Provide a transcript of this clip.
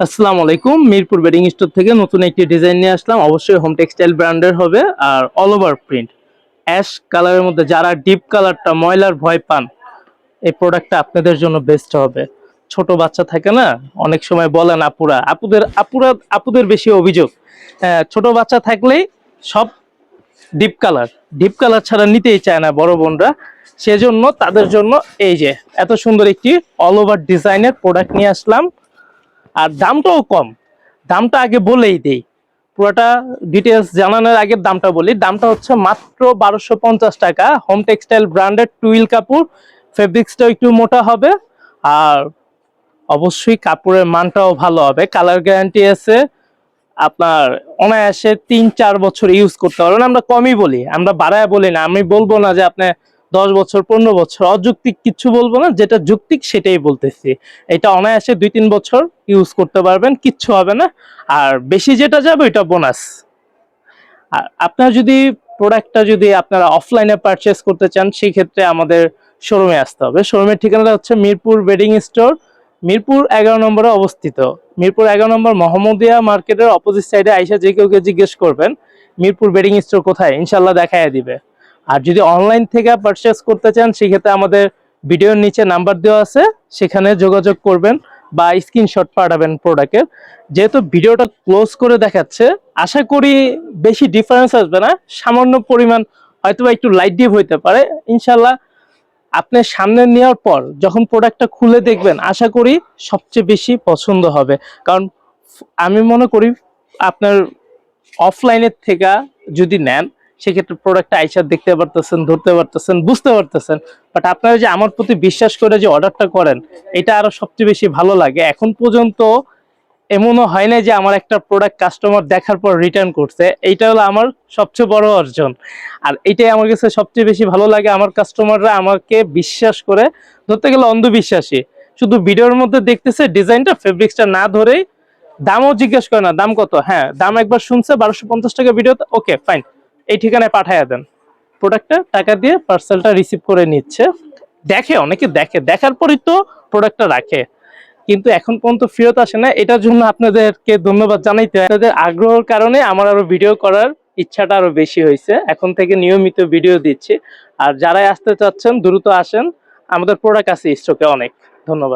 আসসালামু আলাইকুম। Mirpur bedding store থেকে নতুন একটি ডিজাইন নিয়ে আসলাম। অবশ্যই হোম টেক্সটাইল ব্র্যান্ডের হবে আর অল ওভার প্রিন্ট অ্যাশ কালারের মধ্যে। যারা ডিপ কালারটা ময়লার ভয় পান, এই প্রোডাক্টটা আপনাদের জন্য বেস্ট হবে। ছোট বাচ্চা থাকে না, অনেক সময় বলেন আপুদের বেশি অভিযোগ। ছোট বাচ্চা থাকলেই সব ডিপ কালার ডিপ কালার ছাড়া নিতেই চায় না বড় বোনরা। সেজন্য তাদের জন্য এই যে এত সুন্দর একটি অল ওভার ডিজাইনের প্রোডাক্ট নিয়ে আসলাম। আর দামটাও কম। দামটা আগে বলেই দেই, পুরোটা ডিটেলস জানানোর আগে দামটা বলি। দামটা হচ্ছে মাত্র 1250 টাকা। হোম টেক্সটাইল ব্র্যান্ডেড টুইল কাপড়, ফেব্রিক্সটাও একটু মোটা হবে আর অবশ্যই কাপড়ের মানটাও ভালো হবে। কালার গ্যারান্টি আছে, আপনার অনায়াসে 3-4 বছর ইউজ করতে পারবেন। আমরা কমই বলি, আমরা বাড়ায় বলি না। আমি বলবো না যে আপনি 10 বছর 15 বছর, অযৌক্তিক কিছু বলবো না, যেটা যৌক্তিক সেটাই বলতেছি। এটা অনায়াসে 2-3 বছর ইউজ করতে পারবেন, কিচ্ছু হবে না। আর বেশি যেটা যাবে ওইটা বোনাস। আর আপনার যদি প্রোডাক্টটা যদি আপনারা অফলাইনে পারচেস করতে চান, সেই ক্ষেত্রে আমাদের শোরুমে আসতে হবে। শোরুমের ঠিকানাটা হচ্ছে মিরপুর বেডিং স্টোর, মিরপুর 11 নম্বরে অবস্থিত। মিরপুর 11 নম্বর মোহাম্মদিয়া মার্কেটের অপোজিট সাইডে আইসা যে কেউ জিজ্ঞেস করবেন মিরপুর বেডিং স্টোর কোথায়, ইনশাল্লাহ দেখায় দিবে। আর যদি অনলাইন থেকে পারচেস করতে চান, সেক্ষেত্রে আমাদের ভিডিওর নিচে নাম্বার দেওয়া আছে, সেখানে যোগাযোগ করবেন বা স্ক্রিনশট পাঠাবেন প্রোডাক্টের। যেহেতু ভিডিওটা ক্লোজ করে দেখাচ্ছে, আশা করি বেশি ডিফারেন্স আসবে না, সামান্য পরিমাণ হয়তো একটু লাইট ডিপ হইতে পারে। ইনশাল্লাহ আপনি সামনে নেওয়ার পর যখন প্রোডাক্টটা খুলে দেখবেন, আশা করি সবচেয়ে বেশি পছন্দ হবে। কারণ আমি মনে করি আপনার অফলাইনের থেকে যদি নেন, সেক্ষেত্রে প্রোডাক্টটা আইসা দেখতে পারতেছেন, ধরতে পারতেছেন, বুঝতে পারতেছেন। বাট আপনারা যে আমার প্রতি বিশ্বাস করে যে অর্ডারটা করেন, এটা আরো সবচেয়ে বেশি ভালো লাগে। এখন পর্যন্ত এমনও হয় না যে আমার একটা প্রোডাক্ট কাস্টমার দেখার পর রিটার্ন করছে। এইটা হলো আমার সবচেয়ে বড় অর্জন। আর এটাই আমার কাছে সবচেয়ে বেশি ভালো লাগে, আমার কাস্টমাররা আমাকে বিশ্বাস করে, ধরতে গেলে অন্ধবিশ্বাসী, শুধু ভিডিওর মধ্যে দেখতেছে ডিজাইনটা, ফেব্রিক্সটা না ধরেই দামও জিজ্ঞেস করে না দাম কত। হ্যাঁ, দাম একবার শুনছে 1250 টাকা ভিডিওতে, ওকে ফাইন, এই ঠিকানায় পাঠাইয়া দেন। প্রোডাক্টটা টাকা দিয়ে পার্সেলটা রিসিভ করে নিচ্ছে। দেখে, অনেকে দেখে, দেখার পরই তো প্রোডাক্টটা রাখে, কিন্তু এখন পর্যন্ত ফেরত আসে না। এটার জন্য আপনাদেরকে ধন্যবাদ জানাইতে হয়। আপনাদের আগ্রহের কারণে আমার আরো ভিডিও করার ইচ্ছাটা আরো বেশি হয়েছে। এখন থেকে নিয়মিত ভিডিও দিচ্ছি। আর যারাই আসতে চাচ্ছেন দ্রুত আসেন, আমাদের প্রোডাক্ট আছে স্টকে অনেক। ধন্যবাদ।